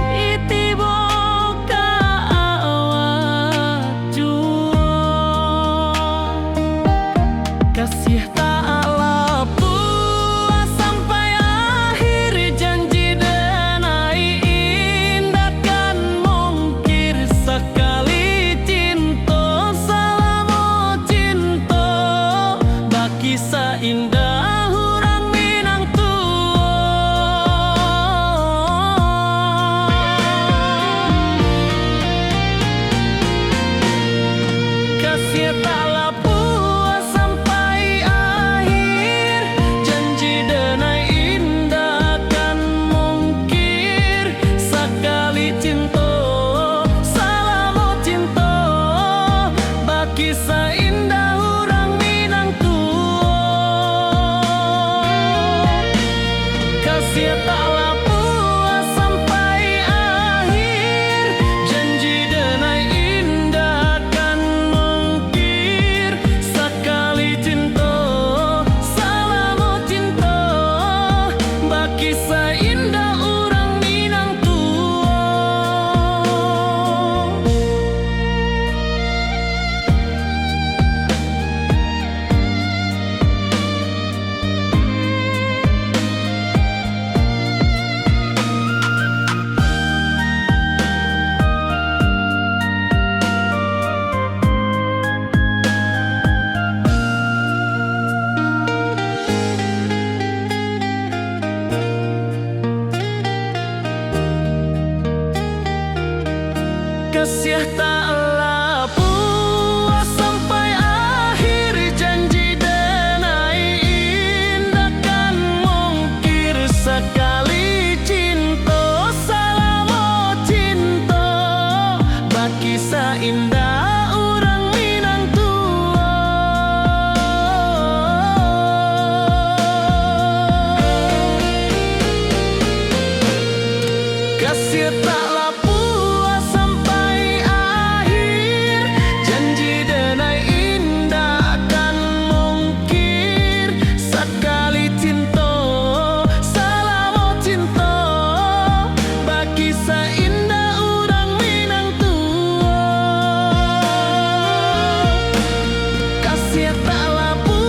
tiba ka awak jua, kasih tak lapu sampai akhir janji dan indah kan mungkir sekali cinta selama cinta baki seindah orang Minang kasih tak lapu sampai akhir janji dan indah kan mungkir sekali cinta selama cinta baki seindah orang Minang kasih tak lapu sampai akhir janji dan indah kan mungkir sekali cinta selama cinta baki seindah orang Minang kasih tak lapu sampai akhir janji dan indah kan mungkir sekali cinta selama cinta baki seindah orang Minang kasih tak lapu sampai akhir janji dan indah kan mungkir sekali cinta selama cinta baki seindah orang Minang kasih tak lapu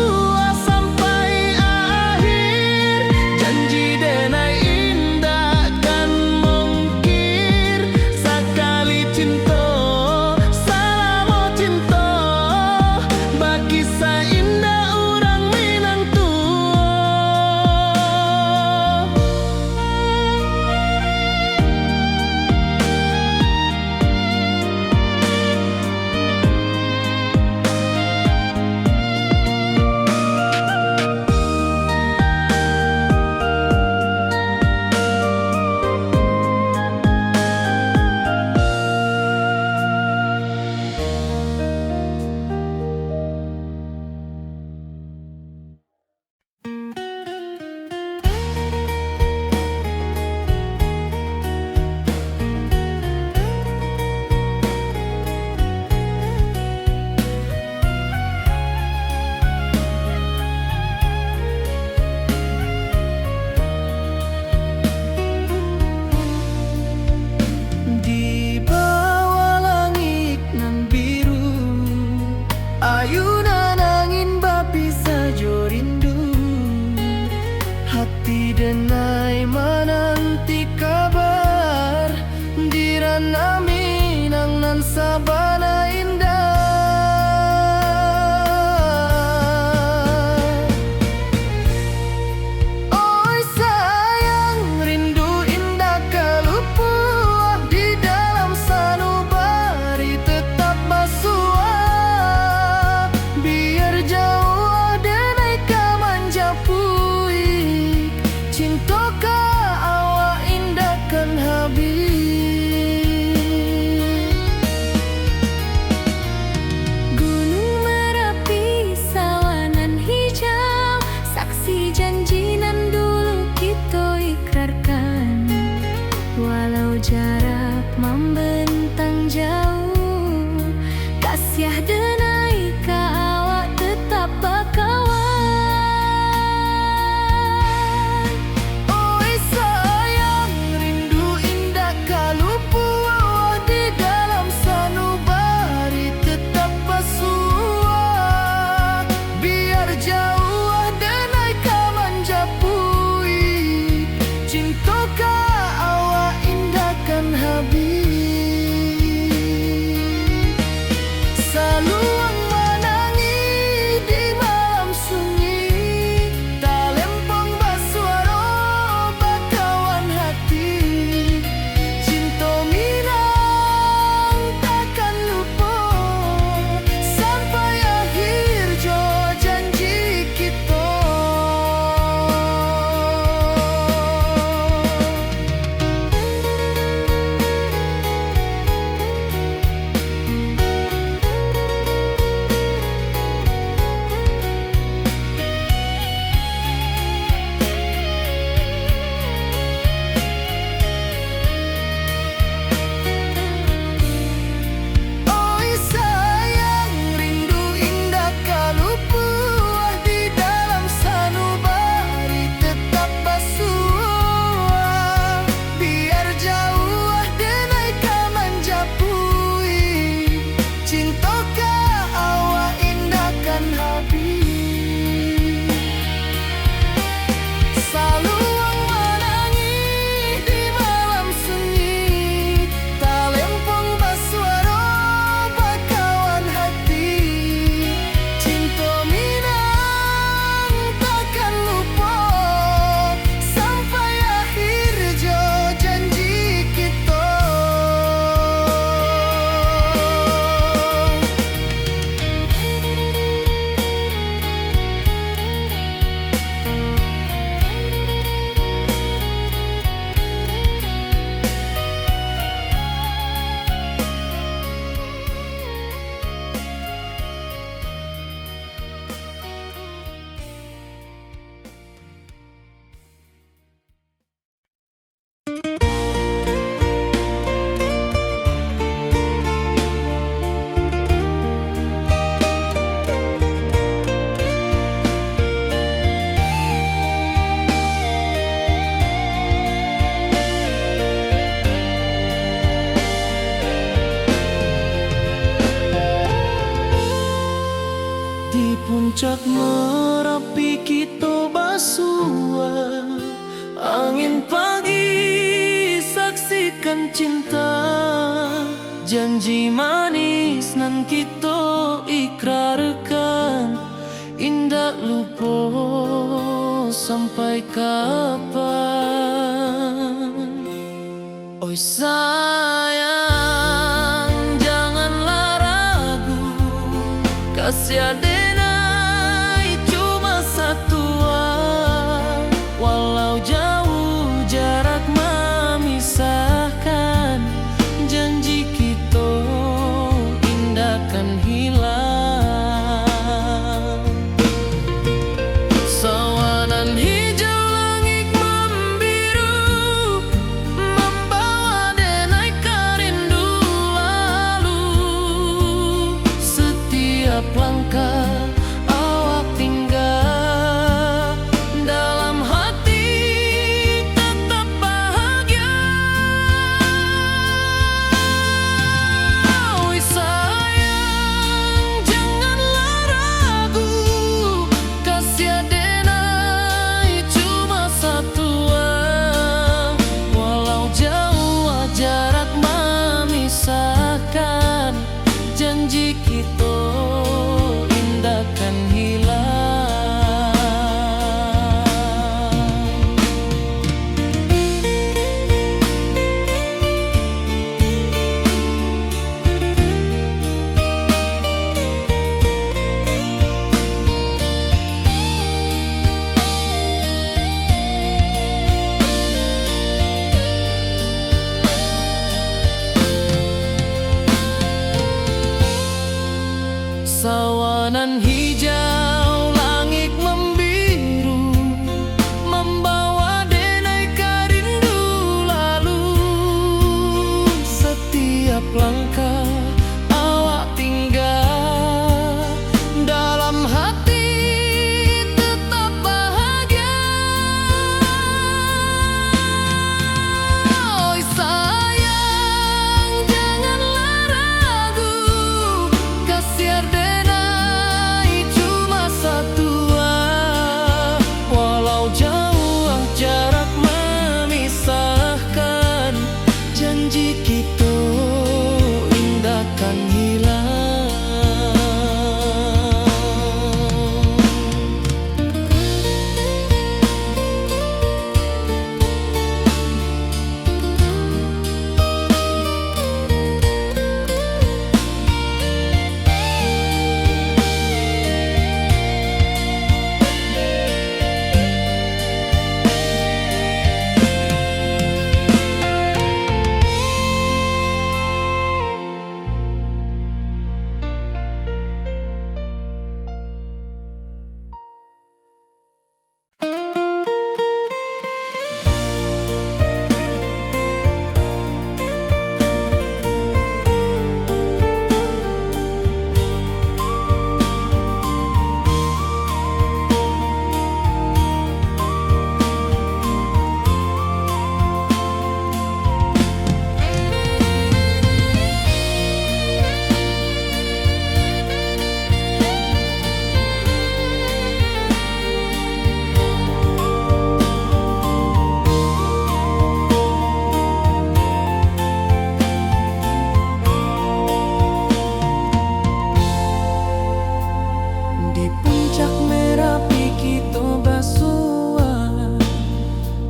sampai akhir janji dan indah kan mungkir sekali cinta selama cinta baki seindah orang Minang di bawah langit nan biru ayunan angin bapi sajo rindu hati denai menanti kabar di ranah Minang nan sabana indah oi sayang rindu indah kalupuah di dalam sanubari tetap basuah biar jauh denai kamanja puik cinta ka awak indah kan habis janji nan dulu kita saksikan cinta, janji manis nan kita ikrarkan, indah lupa sampai kapan. Oi sayang, janganlah ragu, kasih adenai cuma satu. Walau jauh jarak memisahkan, janji kita indah kan hilang. Sawanan hijau langit membiru, membawa denai kerindu lalu. Setiap langkah awak tinggal, dalam hati tetap bahagia. Oi sayang, janganlah ragu, kasih adenai cuma satu. Walau jauh jarak memisahkan, janji kita indah kan hilang. Sawanan hijau langit membiru, membawa denai kerindu lalu. Setiap langkah awak tinggal, dalam hati tetap bahagia. Oi sayang, janganlah ragu, kasih adenai cuma satu. Walau jauh jarak memisahkan, janji kita indah kan hilang. Di puncak Merapi kita bersua,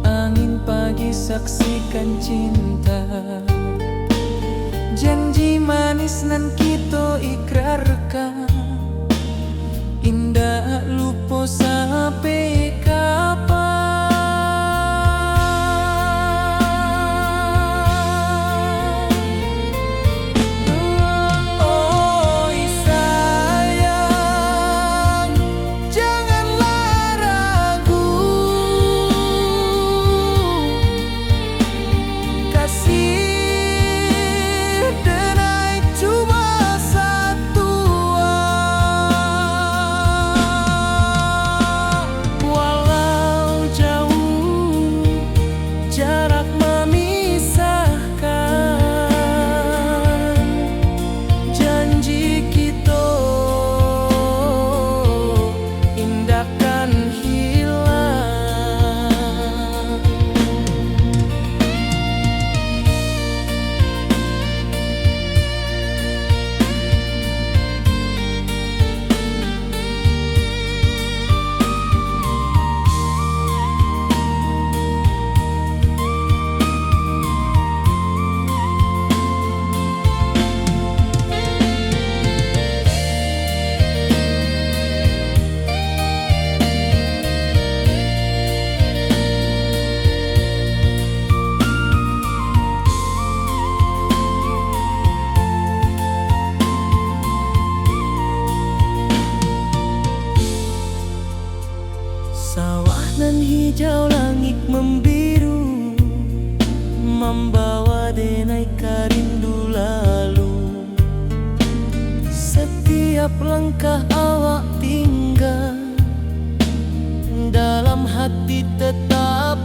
angin pagi saksikan cinta, janji manis nan kita ikrarkan, indah lupa sampai kapan. Oi sayang, janganlah ragu, kasih denai cuma satu. Sawah nan hijau, langit membiru, membawa denai rindu lalu. Setiap langkah awak tinggal, dalam hati tetap